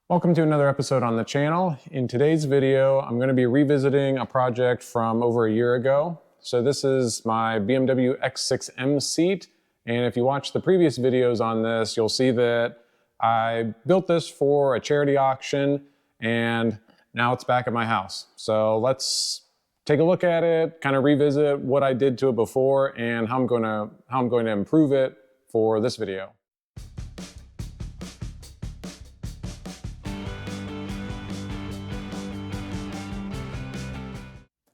Welcome to another episode on the channel. In today's video, I'm going to be revisiting a project from over a year ago. So this is my BMW X6M seat, and if you watch the previous videos on this, you'll see that I built this for a charity auction, and now it's back at my house. So let's take a look at it, kind of revisit what I did to it before and how I'm going to improve it for this video.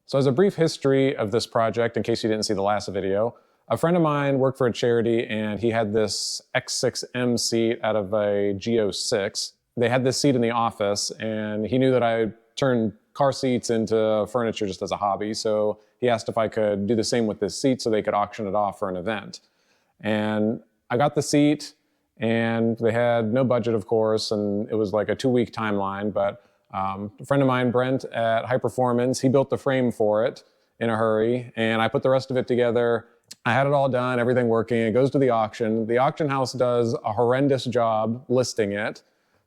So as a brief history of this project, in case you didn't see the last video, a friend of mine worked for a charity and he had this X6M seat out of a G06. They had this seat in the office and he knew that I turned car seats into furniture just as a hobby. So he asked if I could do the same with this seat so they could auction it off for an event. And I got the seat and they had no budget, of course, and it was like a 2-week timeline, but a friend of mine, Brent at High Performance, he built the frame for it in a hurry, and I put the rest of it together. I had it all done, everything working. It goes to the auction. The auction house does a horrendous job listing it.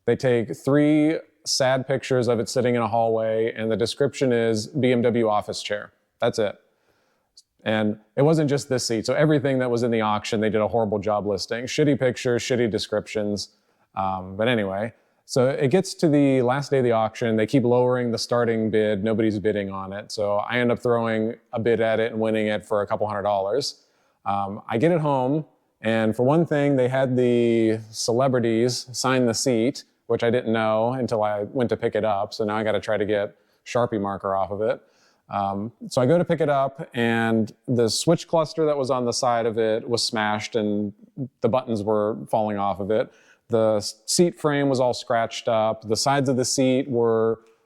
They take 3 sad pictures of it sitting in a hallway, and the description is BMW office chair. That's it. And it wasn't just this seat. So everything that was in the auction, they did a horrible job listing. Shitty pictures, shitty descriptions. But anyway, so it gets to the last day of the auction. They keep lowering the starting bid. Nobody's bidding on it. So I end up throwing a bid at it and winning it for a couple $100. I get it home, and for one thing, they had the celebrities sign the seat, which I didn't know until I went to pick it up. So now I got to try to get Sharpie marker off of it. So I go to pick it up, and the switch cluster that was on the side of it was smashed, and the buttons were falling off of it. The seat frame was all scratched up. The sides of the seat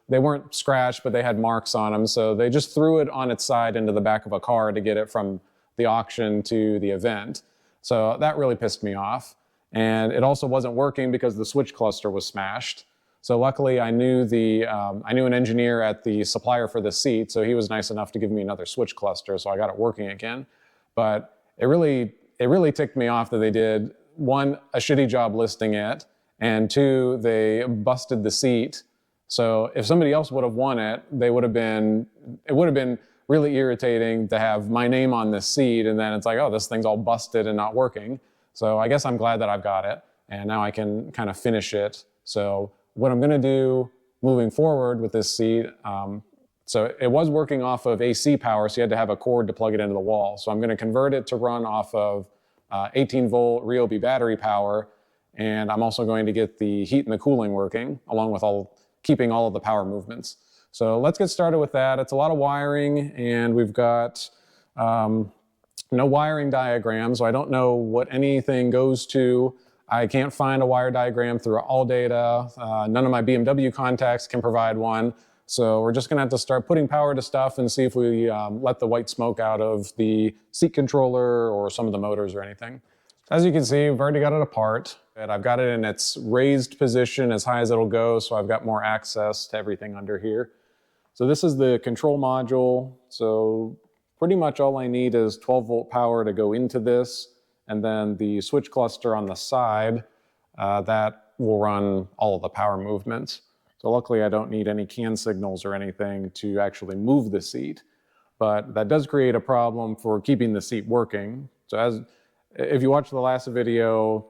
they weren't scratched, but they had marks on them. So they just threw it on its side into the back of a car to get it from the auction to the event. So that really pissed me off. And it also wasn't working because the switch cluster was smashed. So luckily I knew an engineer at the supplier for the seat. So he was nice enough to give me another switch cluster. So I got it working again. But it really ticked me off that they did, 1, a shitty job listing it, and 2, they busted the seat. So if somebody else would have won it, it would have been really irritating to have my name on this seat, and then it's like, oh, this thing's all busted and not working. So I guess I'm glad that I've got it, and now I can kind of finish it. So what I'm gonna do moving forward with this seat, so it was working off of AC power, so you had to have a cord to plug it into the wall. So I'm gonna convert it to run off of 18-volt Ryobi battery power, and I'm also going to get the heat and the cooling working, along with keeping all of the power movements. So let's get started with that. It's a lot of wiring, and we've got no wiring diagram, so I don't know what anything goes to. I can't find a wire diagram through ALLDATA. None of my BMW contacts can provide one. So we're just gonna have to start putting power to stuff and see if we let the white smoke out of the seat controller or some of the motors or anything. As you can see, we've already got it apart. And I've got it in its raised position as high as it'll go, so I've got more access to everything under here. So this is the control module. So pretty much all I need is 12-volt power to go into this, and then the switch cluster on the side, that will run all of the power movements. So luckily I don't need any CAN signals or anything to actually move the seat, but that does create a problem for keeping the seat working. So if you watch the last video,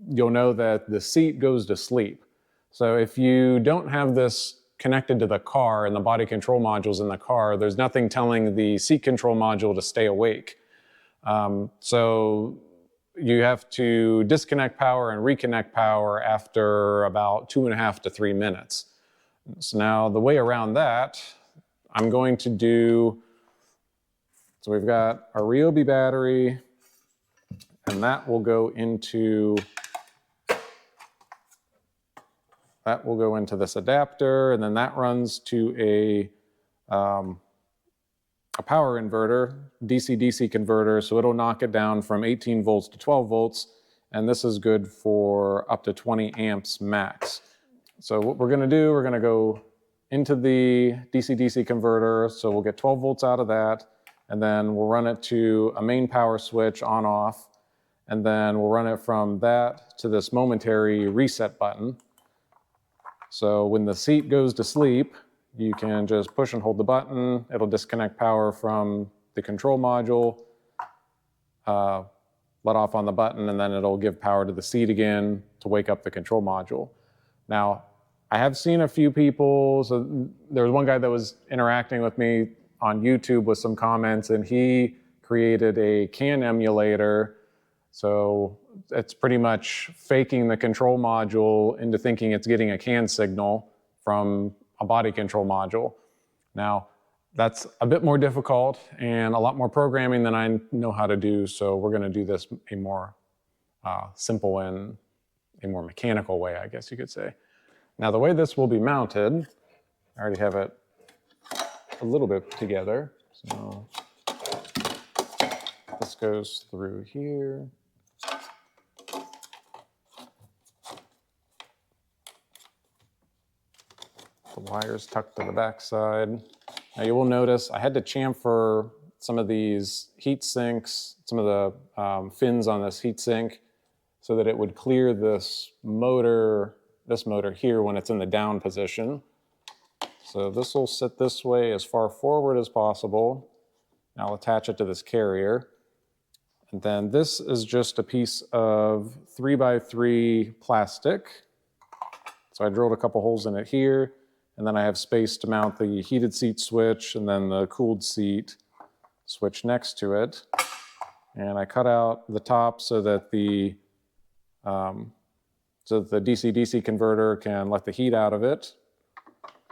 you'll know that the seat goes to sleep. So if you don't have this connected to the car and the body control module's in the car, there's nothing telling the seat control module to stay awake. So you have to disconnect power and reconnect power after about 2.5 to 3 minutes. So now the way around that, I'm going to do, so we've got our Ryobi battery, and that will go into this adapter, and then that runs to a power inverter, DC-DC converter, so it'll knock it down from 18 volts to 12 volts, and this is good for up to 20 amps max. So what we're gonna do, we're gonna go into the DC-DC converter, so we'll get 12 volts out of that, and then we'll run it to a main power switch on-off, and then we'll run it from that to this momentary reset button. So when the seat goes to sleep, you can just push and hold the button. It'll disconnect power from the control module, let off on the button, and then it'll give power to the seat again to wake up the control module. Now, I have seen a few people, so there was one guy that was interacting with me on YouTube with some comments, and he created a CAN emulator. So it's pretty much faking the control module into thinking it's getting a CAN signal from a body control module. Now, that's a bit more difficult and a lot more programming than I know how to do, so we're going to do this a more simple and a more mechanical way, I guess you could say. Now, the way this will be mounted, I already have it a little bit together. So this goes through here. The wire's tucked to the back side. Now you will notice I had to chamfer some of these heat sinks, some of the fins on this heat sink, so that it would clear this motor here when it's in the down position. So this will sit this way as far forward as possible. And I'll attach it to this carrier. And then this is just a piece of 3x3 plastic. So I drilled a couple holes in it here, and then I have space to mount the heated seat switch and then the cooled seat switch next to it. And I cut out the top so that the DC-DC converter can let the heat out of it.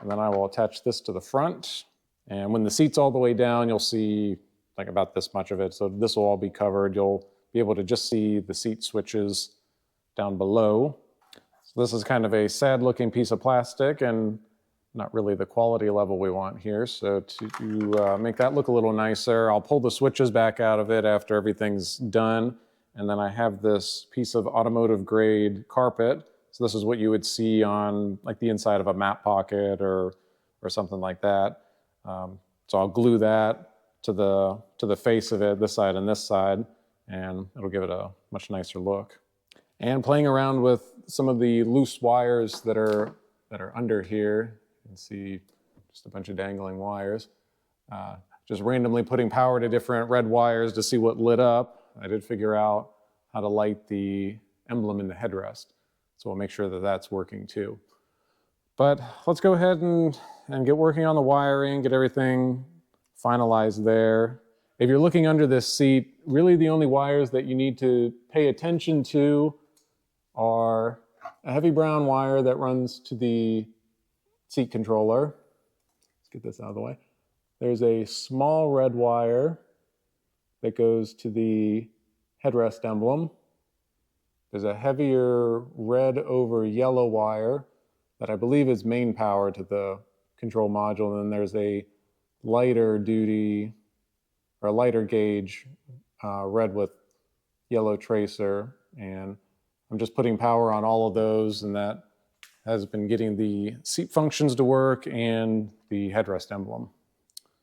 And then I will attach this to the front. And when the seat's all the way down, you'll see like about this much of it. So this will all be covered. You'll be able to just see the seat switches down below. So this is kind of a sad looking piece of plastic and not really the quality level we want here. So to make that look a little nicer, I'll pull the switches back out of it after everything's done. And then I have this piece of automotive grade carpet. So this is what you would see on like the inside of a map pocket or something like that. So I'll glue that to the face of it, this side and this side, and it'll give it a much nicer look. And playing around with some of the loose wires that are under here, you can see just a bunch of dangling wires. Just randomly putting power to different red wires to see what lit up. I did figure out how to light the emblem in the headrest. So we'll make sure that that's working too. But let's go ahead and get working on the wiring, get everything finalized there. If you're looking under this seat, really the only wires that you need to pay attention to are a heavy brown wire that runs to the seat controller. Let's get this out of the way. There's a small red wire that goes to the headrest emblem. There's a heavier red over yellow wire that I believe is main power to the control module. And then there's a lighter duty or a lighter gauge red with yellow tracer. And I'm just putting power on all of those, and that has been getting the seat functions to work and the headrest emblem.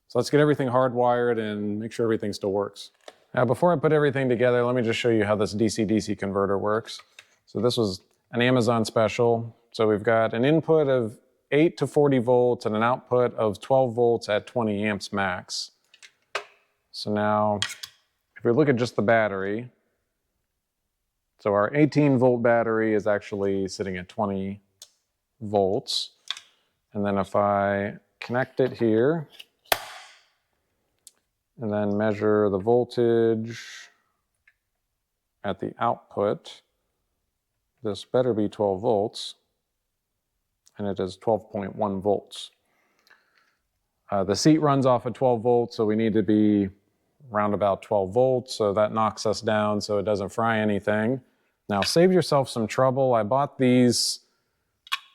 So let's get everything hardwired and make sure everything still works. Now, before I put everything together, let me just show you how this DC-DC converter works. So this was an Amazon special. So we've got an input of 8 to 40 volts and an output of 12 volts at 20 amps max. So now, if we look at just the battery, so our 18 volt battery is actually sitting at 20 volts. And then if I connect it here, and then measure the voltage at the output, this better be 12 volts, and it is 12.1 volts. The seat runs off at 12 volts, so we need to be around about 12 volts, so that knocks us down so it doesn't fry anything. Now save yourself some trouble. I bought these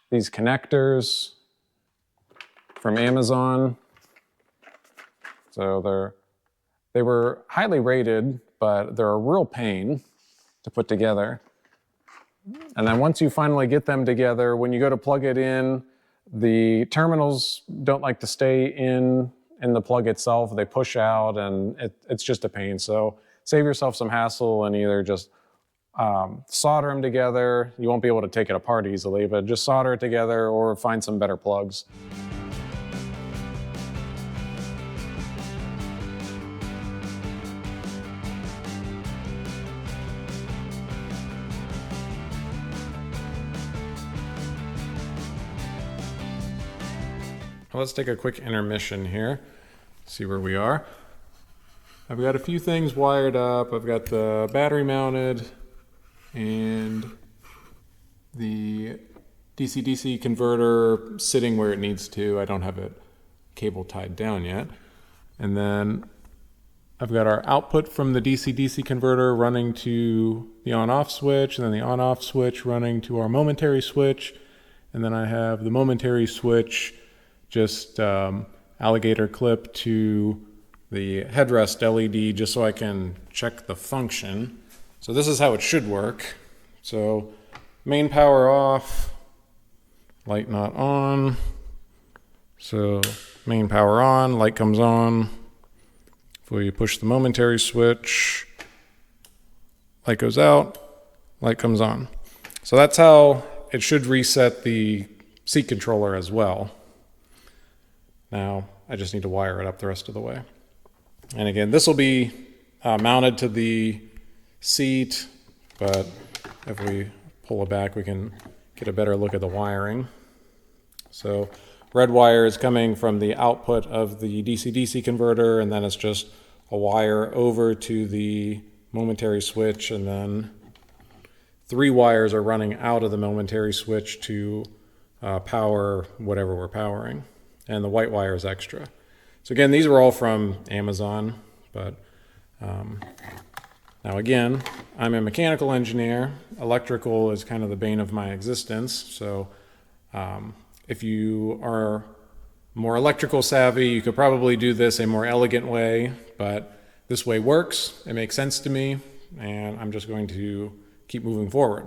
connectors from Amazon. So they were highly rated, but they're a real pain to put together. And then once you finally get them together, when you go to plug it in, the terminals don't like to stay in the plug itself. They push out, and it's just a pain. So save yourself some hassle and either just solder them together. You won't be able to take it apart easily, but just solder it together or find some better plugs. Let's take a quick intermission here, see where we are. I've got a few things wired up. I've got the battery mounted and the DC-DC converter sitting where it needs to. I don't have it cable tied down yet. And then I've got our output from the DC-DC converter running to the on-off switch, and then the on-off switch running to our momentary switch. And then I have the momentary switch just alligator clip to the headrest LED just so I can check the function. So this is how it should work. So main power off, light not on. So main power on, light comes on. If we push the momentary switch, light goes out, light comes on. So that's how it should reset the seat controller as well. Now, I just need to wire it up the rest of the way. And again, this will be mounted to the seat, but if we pull it back, we can get a better look at the wiring. So red wire is coming from the output of the DC-DC converter, and then it's just a wire over to the momentary switch, and then 3 wires are running out of the momentary switch to power whatever we're powering. And the white wire is extra. So again, these were all from Amazon, but now again, I'm a mechanical engineer. Electrical is kind of the bane of my existence. So if you are more electrical savvy, you could probably do this a more elegant way, but this way works, it makes sense to me, and I'm just going to keep moving forward.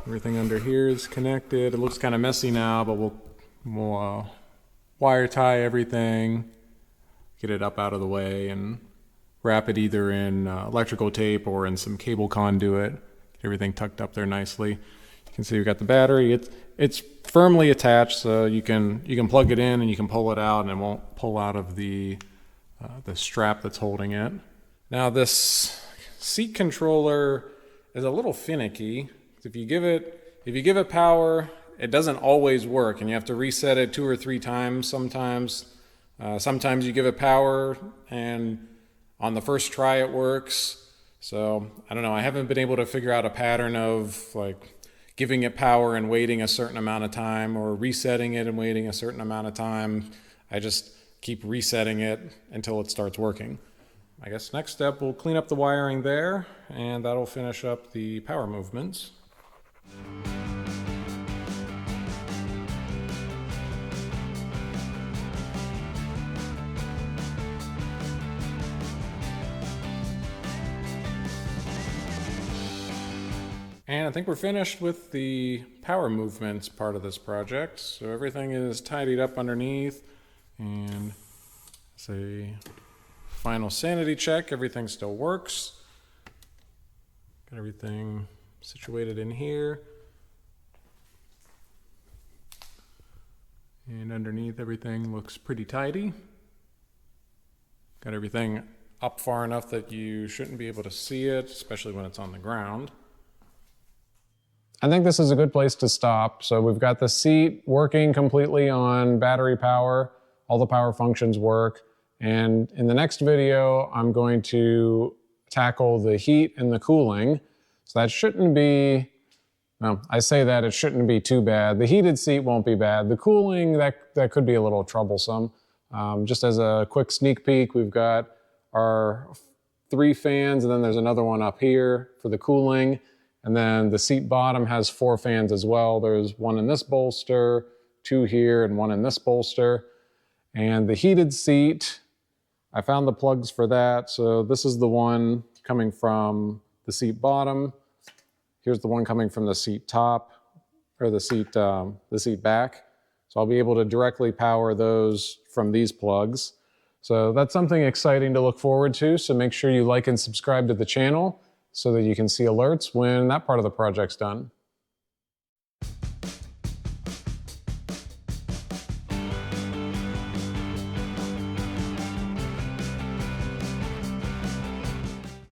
Everything under here is connected. It looks kind of messy now, but we'll wire tie everything, get it up out of the way, and wrap it either in electrical tape or in some cable conduit. Get everything tucked up there nicely. You can see we've got the battery. It's firmly attached, so you can plug it in and you can pull it out, and it won't pull out of the strap that's holding it. Now this seat controller is a little finicky. If you give it power, it doesn't always work, and you have to reset it 2 or 3 times sometimes. Sometimes you give it power, and on the first try it works. So I don't know, I haven't been able to figure out a pattern of like giving it power and waiting a certain amount of time, or resetting it and waiting a certain amount of time. I just keep resetting it until it starts working. I guess next step, we'll clean up the wiring there, and that'll finish up the power movements. And I think we're finished with the power movements part of this project. So everything is tidied up underneath, and it's a final sanity check. Everything still works. Got everything situated in here. And underneath, everything looks pretty tidy. Got everything up far enough that you shouldn't be able to see it, especially when it's on the ground. I think this is a good place to stop. So we've got the seat working completely on battery power. All the power functions work. And in the next video, I'm going to tackle the heat and the cooling. So that shouldn't be, well, I say that it shouldn't be too bad. The heated seat won't be bad. The cooling, that could be a little troublesome. Just as a quick sneak peek, we've got our 3 fans, and then there's another one up here for the cooling. And then the seat bottom has 4 fans as well. There's 1 in this bolster, 2 here, and 1 in this bolster. And the heated seat, I found the plugs for that. So this is the one coming from the seat bottom. Here's the one coming from the seat top, or the seat back. So I'll be able to directly power those from these plugs. So that's something exciting to look forward to. So make sure you like and subscribe to the channel so that you can see alerts when that part of the project's done.